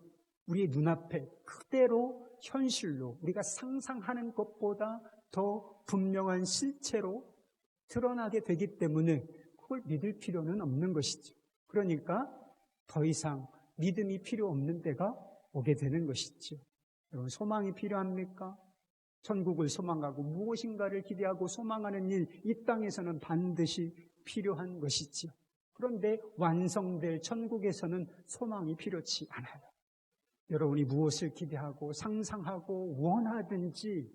우리의 눈앞에 그대로 현실로 우리가 상상하는 것보다 더 분명한 실체로 드러나게 되기 때문에 그걸 믿을 필요는 없는 것이죠. 그러니까 더 이상 믿음이 필요 없는 때가 오게 되는 것이죠. 여러분 소망이 필요합니까? 천국을 소망하고 무엇인가를 기대하고 소망하는 일, 이 땅에서는 반드시 필요한 것이지요. 그런데 완성될 천국에서는 소망이 필요치 않아요. 여러분이 무엇을 기대하고 상상하고 원하든지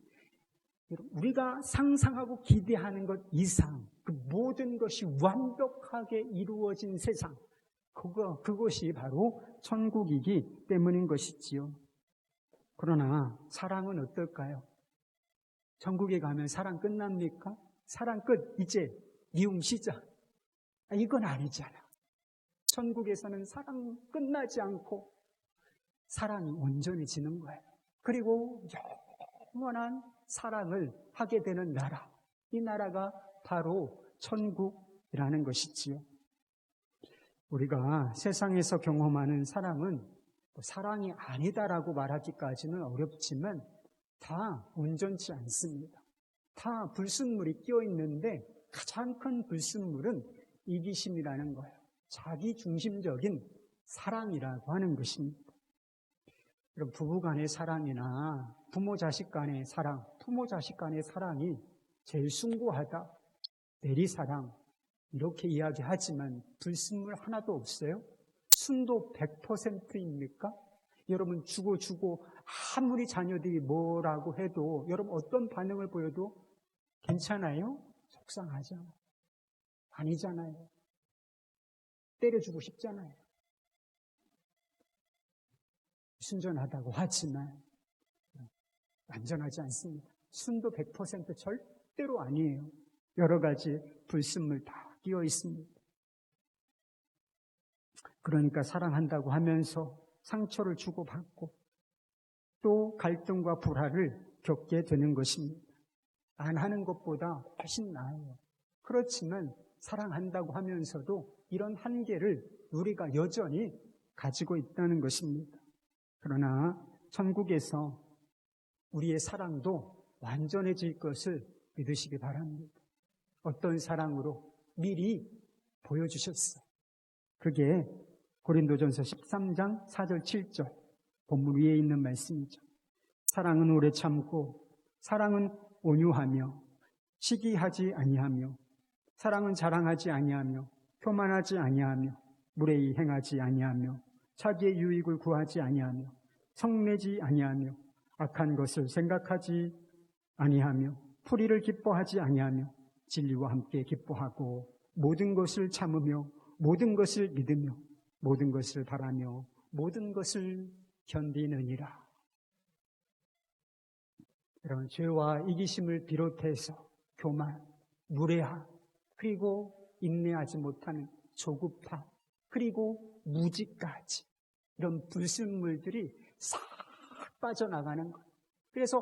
우리가 상상하고 기대하는 것 이상 그 모든 것이 완벽하게 이루어진 세상, 그것이 바로 천국이기 때문인 것이지요. 그러나 사랑은 어떨까요? 천국에 가면 사랑 끝납니까? 사랑 끝, 이제 미움 시작. 이건 아니잖아. 천국에서는 사랑 끝나지 않고 사랑이 온전해지는 거예요. 그리고 영원한 사랑을 하게 되는 나라, 이 나라가 바로 천국이라는 것이지요. 우리가 세상에서 경험하는 사랑은 사랑이 아니다라고 말하기까지는 어렵지만 다 온전치 않습니다. 다 불순물이 끼어 있는데 가장 큰 불순물은 이기심이라는 거예요. 자기 중심적인 사랑이라고 하는 것입니다. 여러분, 부부 간의 사랑이나 부모 자식 간의 사랑, 부모 자식 간의 사랑이 제일 숭고하다, 내리사랑 이렇게 이야기하지만 불순물 하나도 없어요? 순도 100%입니까? 여러분 주고 아무리 자녀들이 뭐라고 해도 여러분 어떤 반응을 보여도 괜찮아요? 속상하죠? 아니잖아요. 때려주고 싶잖아요. 순전하다고 하지만 완전하지 않습니다. 순도 100% 절대로 아니에요. 여러 가지 불순물 다 끼어 있습니다. 그러니까 사랑한다고 하면서 상처를 주고받고 또 갈등과 불화를 겪게 되는 것입니다. 안 하는 것보다 훨씬 나아요. 그렇지만 사랑한다고 하면서도 이런 한계를 우리가 여전히 가지고 있다는 것입니다. 그러나 천국에서 우리의 사랑도 완전해질 것을 믿으시기 바랍니다. 어떤 사랑으로 미리 보여주셨어요. 그게 고린도전서 13장 4절 7절 본문 위에 있는 말씀이죠. 사랑은 오래 참고 사랑은 온유하며 시기하지 아니하며 사랑은 자랑하지 아니하며 교만하지 아니하며 무례히 행하지 아니하며 자기의 유익을 구하지 아니하며 성내지 아니하며 악한 것을 생각하지 아니하며 불의를 기뻐하지 아니하며 진리와 함께 기뻐하고 모든 것을 참으며 모든 것을 믿으며 모든 것을 바라며 모든 것을 견디느니라. 여러분, 죄와 이기심을 비롯해서 교만, 무례함, 그리고 인내하지 못하는 조급함, 그리고 무지까지 이런 불순물들이 싹 빠져나가는 거예요. 그래서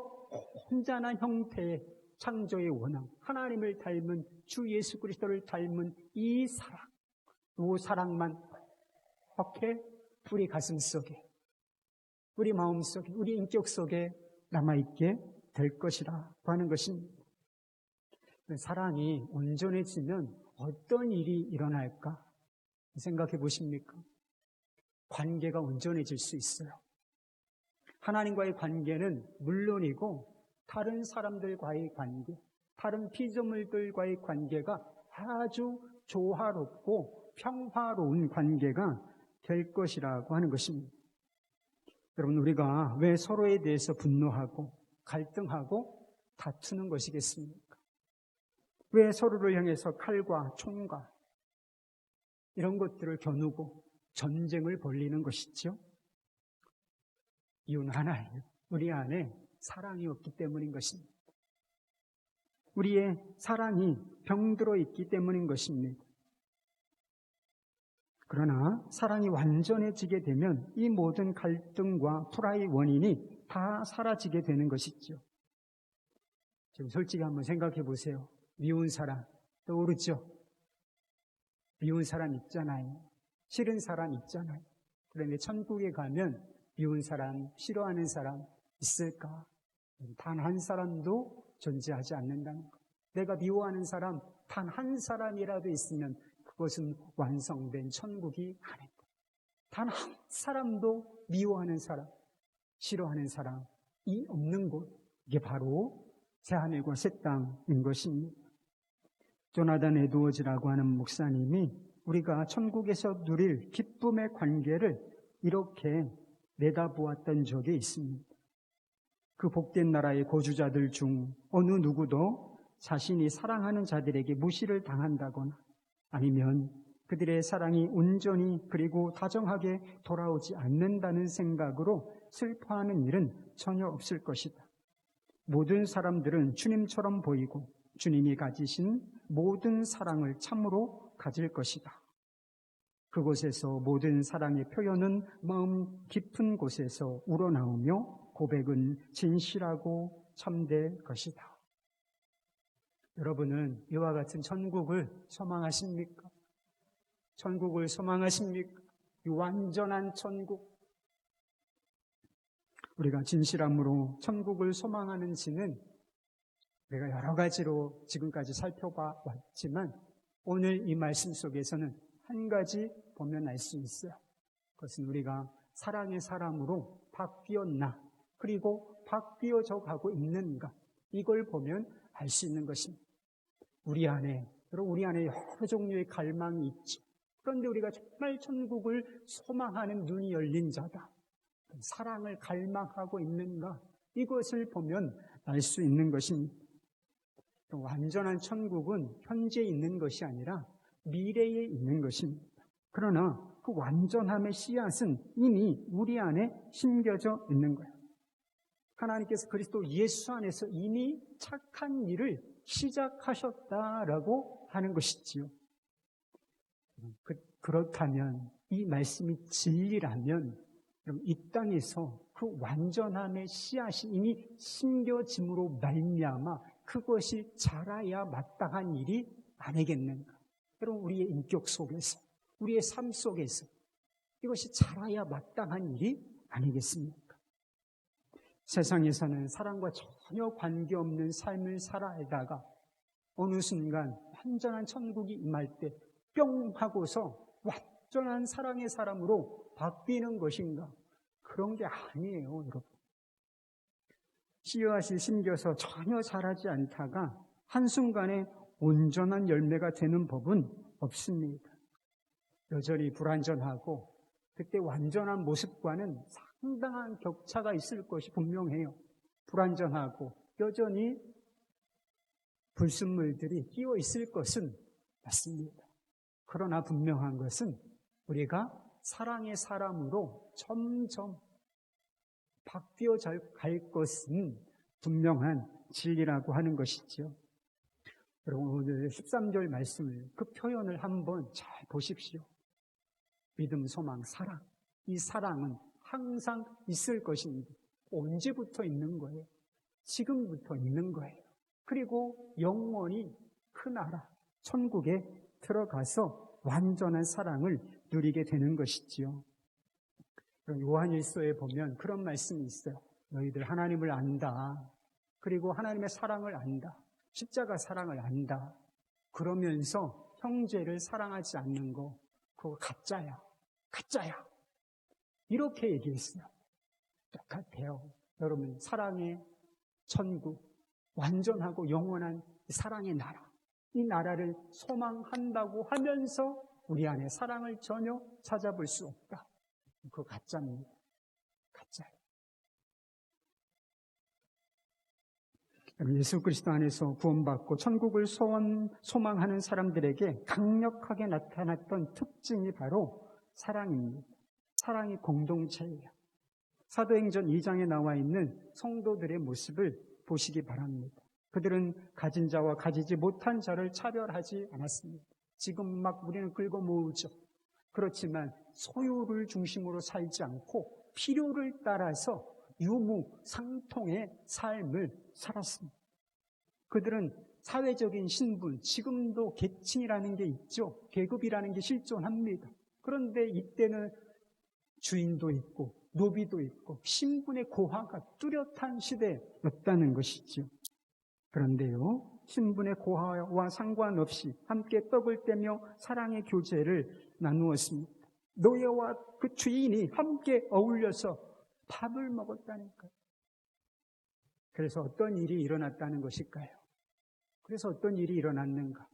혼자나 형태의 창조의 원앙, 하나님을 닮은 주 예수 그리스도를 닮은 이 사랑만 이렇게 우리 가슴 속에, 우리 마음 속에, 우리 인격 속에 남아있게 될 것이라고 하는 것입니다. 사랑이 온전해지면 어떤 일이 일어날까 생각해 보십니까? 관계가 온전해질 수 있어요. 하나님과의 관계는 물론이고 다른 사람들과의 관계, 다른 피조물들과의 관계가 아주 조화롭고 평화로운 관계가 될 것이라고 하는 것입니다. 여러분, 우리가 왜 서로에 대해서 분노하고 갈등하고 다투는 것이겠습니까? 왜 서로를 향해서 칼과 총과 이런 것들을 겨누고 전쟁을 벌이는 것이죠? 이유는 하나예요. 우리 안에 사랑이 없기 때문인 것입니다. 우리의 사랑이 병들어 있기 때문인 것입니다. 그러나 사랑이 완전해지게 되면 이 모든 갈등과 불화의 원인이 다 사라지게 되는 것이죠. 지금 솔직히 한번 생각해 보세요. 미운 사람 떠오르죠? 미운 사람 있잖아요. 싫은 사람 있잖아요. 그런데 천국에 가면 미운 사람, 싫어하는 사람 있을까? 단 한 사람도 존재하지 않는다는 것. 내가 미워하는 사람 단 한 사람이라도 있으면 그것은 완성된 천국이 아닌 것. 단 한 사람도 미워하는 사람, 싫어하는 사람이 없는 곳. 이게 바로 새하늘과 새 땅인 것입니다. 조나단 에드워즈라고 하는 목사님이 우리가 천국에서 누릴 기쁨의 관계를 이렇게 내다보았던 적이 있습니다. 그 복된 나라의 거주자들 중 어느 누구도 자신이 사랑하는 자들에게 무시를 당한다거나 아니면 그들의 사랑이 온전히 그리고 다정하게 돌아오지 않는다는 생각으로 슬퍼하는 일은 전혀 없을 것이다. 모든 사람들은 주님처럼 보이고 주님이 가지신 모든 사랑을 참으로 가질 것이다. 그곳에서 모든 사랑의 표현은 마음 깊은 곳에서 우러나오며 고백은 진실하고 참될 것이다. 여러분은 이와 같은 천국을 소망하십니까? 천국을 소망하십니까? 이 완전한 천국. 우리가 진실함으로 천국을 소망하는지는 우리가 여러 가지로 지금까지 살펴봐 왔지만 오늘 이 말씀 속에서는 한 가지 보면 알 수 있어요. 그것은 우리가 사랑의 사람으로 바뀌었나 그리고 바뀌어져 가고 있는가 이걸 보면 알 수 있는 것입니다. 우리 안에 여러 종류의 갈망이 있죠. 그런데 우리가 정말 천국을 소망하는 눈이 열린 자다. 사랑을 갈망하고 있는가 이것을 보면 알 수 있는 것입니다. 완전한 천국은 현재 있는 것이 아니라 미래에 있는 것입니다. 그러나 그 완전함의 씨앗은 이미 우리 안에 심겨져 있는 거예요. 하나님께서 그리스도 예수 안에서 이미 착한 일을 시작하셨다라고 하는 것이지요. 그렇다면 이 말씀이 진리라면 그럼 이 땅에서 그 완전함의 씨앗이 이미 심겨짐으로 말미암아 그것이 자라야 마땅한 일이 아니겠는가? 여러분 우리의 인격 속에서 우리의 삶 속에서 이것이 자라야 마땅한 일이 아니겠습니까? 세상에서는 사랑과 전혀 관계없는 삶을 살아가다가 어느 순간 완전한 천국이 임할 때 뿅 하고서 완전한 사랑의 사람으로 바뀌는 것인가? 그런 게 아니에요, 여러분. 씨앗이 심겨서 전혀 자라지 않다가 한순간에 온전한 열매가 되는 법은 없습니다. 여전히 불완전하고 그때 완전한 모습과는 상당한 격차가 있을 것이 분명해요. 불완전하고 여전히 불순물들이 끼어 있을 것은 맞습니다. 그러나 분명한 것은 우리가 사랑의 사람으로 점점 바뀌어 갈 것은 분명한 진리라고 하는 것이죠. 여러분 오늘 13절 말씀을 그 표현을 한번 잘 보십시오. 믿음, 소망, 사랑. 이 사랑은 항상 있을 것입니다. 언제부터 있는 거예요? 지금부터 있는 거예요. 그리고 영원히 그 나라, 천국에 들어가서 완전한 사랑을 누리게 되는 것이지요. 요한일서에 보면 그런 말씀이 있어요. 너희들 하나님을 안다. 그리고 하나님의 사랑을 안다. 십자가 사랑을 안다. 그러면서 형제를 사랑하지 않는 거 그거 가짜야. 가짜야. 이렇게 얘기했어요. 똑같아요. 여러분 사랑의 천국, 완전하고 영원한 사랑의 나라. 이 나라를 소망한다고 하면서 우리 안에 사랑을 전혀 찾아볼 수 없다. 그거 가짜입니다. 가짜예요. 예수 그리스도 안에서 구원받고 천국을 소망하는 사람들에게 강력하게 나타났던 특징이 바로 사랑입니다. 사랑이 공동체예요. 사도행전 2장에 나와 있는 성도들의 모습을 보시기 바랍니다. 그들은 가진 자와 가지지 못한 자를 차별하지 않았습니다. 지금 막 우리는 긁어 모으죠. 그렇지만 소유를 중심으로 살지 않고 필요를 따라서 유무상통의 삶을 살았습니다. 그들은 사회적인 신분, 지금도 계층이라는 게 있죠. 계급이라는 게 실존합니다. 그런데 이때는 주인도 있고 노비도 있고 신분의 고하가 뚜렷한 시대였다는 것이죠. 그런데요, 신분의 고하와 상관없이 함께 떡을 떼며 사랑의 교제를 나누었습니다. 노예와 그 주인이 함께 어울려서 밥을 먹었다니까요. 그래서 어떤 일이 일어났다는 것일까요? 그래서 어떤 일이 일어났는가?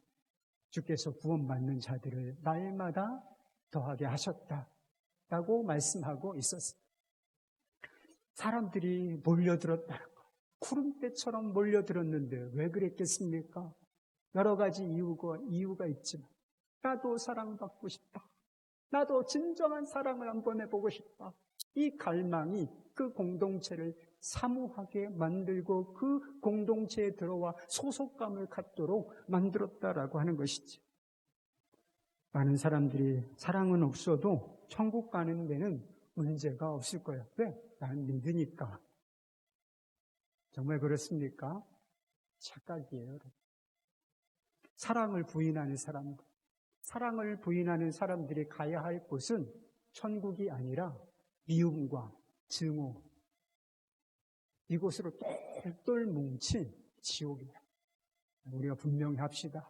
주께서 구원받는 자들을 날마다 더하게 하셨다라고 말씀하고 있었습니다. 사람들이 몰려들었다는 것. 구름대처럼 몰려들었는데 왜 그랬겠습니까? 여러 가지 이유가 있지만 나도 사랑받고 싶다. 나도 진정한 사랑을 한번 해보고 싶다. 이 갈망이 그 공동체를 사모하게 만들고 그 공동체에 들어와 소속감을 갖도록 만들었다라고 하는 것이죠. 많은 사람들이 사랑은 없어도 천국 가는 데는 문제가 없을 거예요. 왜? 난 믿으니까. 정말 그렇습니까? 착각이에요. 여러분. 사랑을 부인하는 사람들이 가야 할 곳은 천국이 아니라 미움과 증오, 이곳으로 똘똘 뭉친 지옥이에요. 우리가 분명히 합시다.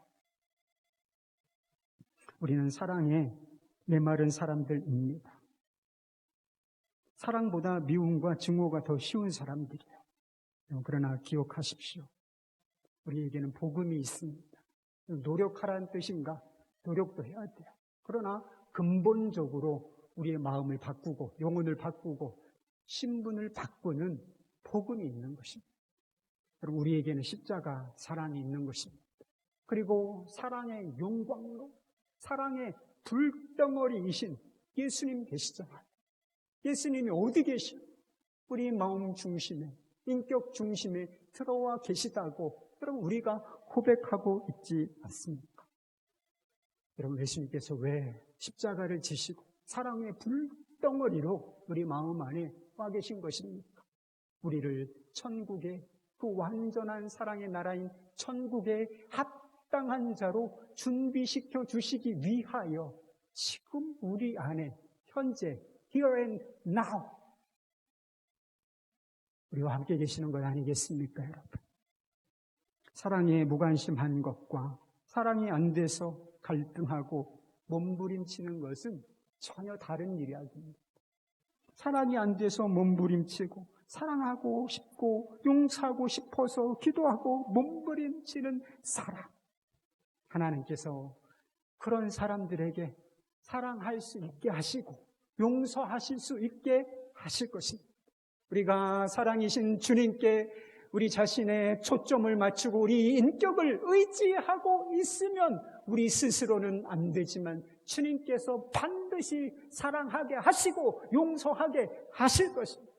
우리는 사랑에 메마른 사람들입니다. 사랑보다 미움과 증오가 더 쉬운 사람들이에요. 그러나 기억하십시오. 우리에게는 복음이 있습니다. 노력하라는 뜻인가? 노력도 해야 돼요. 그러나 근본적으로 우리의 마음을 바꾸고 영혼을 바꾸고 신분을 바꾸는 복음이 있는 것입니다. 그리고 우리에게는 십자가 사랑이 있는 것입니다. 그리고 사랑의 영광으로 사랑의 불덩어리이신 예수님 계시잖아요. 예수님이 어디 계셔? 우리 마음 중심에, 인격 중심에 들어와 계시다고 여러분 우리가 고백하고 있지 않습니까? 여러분 예수님께서 왜 십자가를 지시고 사랑의 불덩어리로 우리 마음 안에 와 계신 것입니까? 우리를 천국의 그 완전한 사랑의 나라인 천국의 합당한 자로 준비시켜 주시기 위하여 지금 우리 안에 현재 here and now 우리와 함께 계시는 것 아니겠습니까, 여러분? 사랑에 무관심한 것과 사랑이 안 돼서 갈등하고 몸부림치는 것은 전혀 다른 이야기입니다. 사랑이 안 돼서 몸부림치고 사랑하고 싶고 용서하고 싶어서 기도하고 몸부림치는 사랑. 하나님께서 그런 사람들에게 사랑할 수 있게 하시고 용서하실 수 있게 하실 것입니다. 우리가 사랑이신 주님께 우리 자신의 초점을 맞추고 우리 인격을 의지하고 있으면 우리 스스로는 안 되지만 주님께서 반드시 사랑하게 하시고 용서하게 하실 것입니다.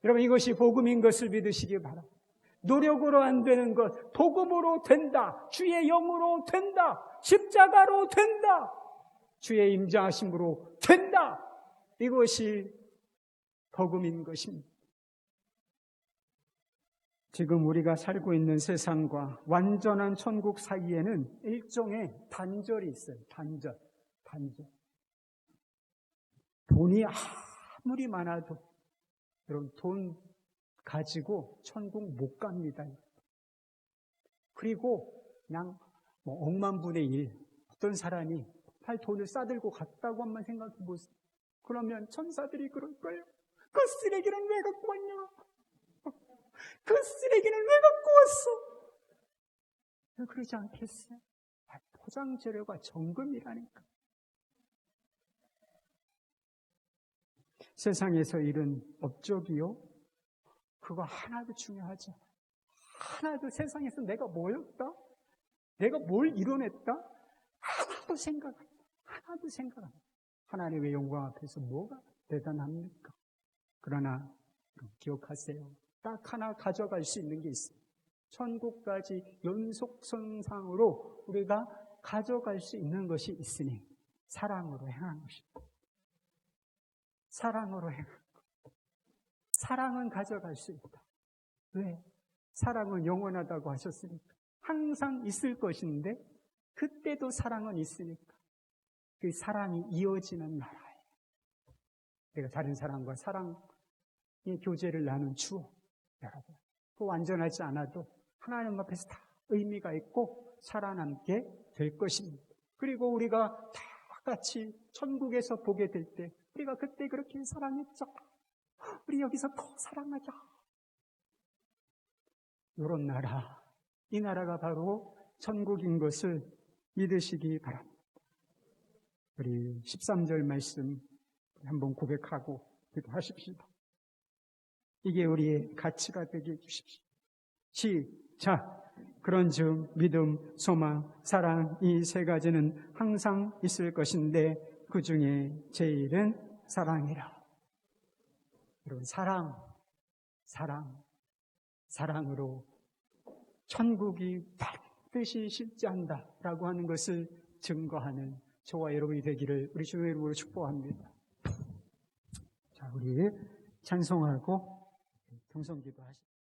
여러분 이것이 복음인 것을 믿으시기 바랍니다. 노력으로 안 되는 것 복음으로 된다. 주의 영으로 된다. 십자가로 된다. 주의 임재하심으로 된다. 이것이 복음인 것입니다. 지금 우리가 살고 있는 세상과 완전한 천국 사이에는 일종의 단절이 있어요. 단절. 돈이 아무리 많아도 여러분 돈 가지고 천국 못 갑니다. 그리고 그냥 억만분의 1 어떤 사람이 돈을 싸들고 갔다고 한번 생각해 보세요. 그러면 천사들이 그럴 거예요. 그 쓰레기는 왜 갖고 왔냐? 그 쓰레기는 왜 갖고 왔어? 그러지 않겠어요? 포장 재료가 정금이라니까. 세상에서 이룬 업적이요? 그거 하나도 중요하지 않아요. 하나도 세상에서 내가 뭐였다? 내가 뭘 이뤄냈다? 하나도 생각 안 합니다. 하나님의 영광 앞에서 뭐가 대단합니까? 그러나 기억하세요. 딱 하나 가져갈 수 있는 게 있어요. 천국까지 연속선상으로 우리가 가져갈 수 있는 것이 있으니 사랑으로 행하는 것입니다. 사랑으로 행하는 것. 사랑은 가져갈 수 있다. 왜? 사랑은 영원하다고 하셨으니까. 항상 있을 것인데 그때도 사랑은 있으니까. 그 사랑이 이어지는 나라예요. 내가 다른 사람과 사랑의 교제를 나눈 추억. 여러분, 그 완전하지 않아도 하나님 앞에서 다 의미가 있고 살아남게 될 것입니다. 그리고 우리가 다 같이 천국에서 보게 될 때 우리가 그때 그렇게 사랑했죠. 우리 여기서 더 사랑하자. 이런 나라, 이 나라가 바로 천국인 것을 믿으시기 바랍니다. 우리 13절 말씀 한번 고백하고 기도하십시다. 이게 우리의 가치가 되게 해주십시오. 시작! 그런즉 믿음, 소망, 사랑 이 세 가지는 항상 있을 것인데 그 중에 제일은 사랑이라. 여러분, 사랑으로 천국이 반드시 실제한다라고 하는 것을 증거하는 저와 여러분이 되기를 우리 주의 이름으로 축복합니다. 자, 우리 찬송하고 경성기도 하십시다.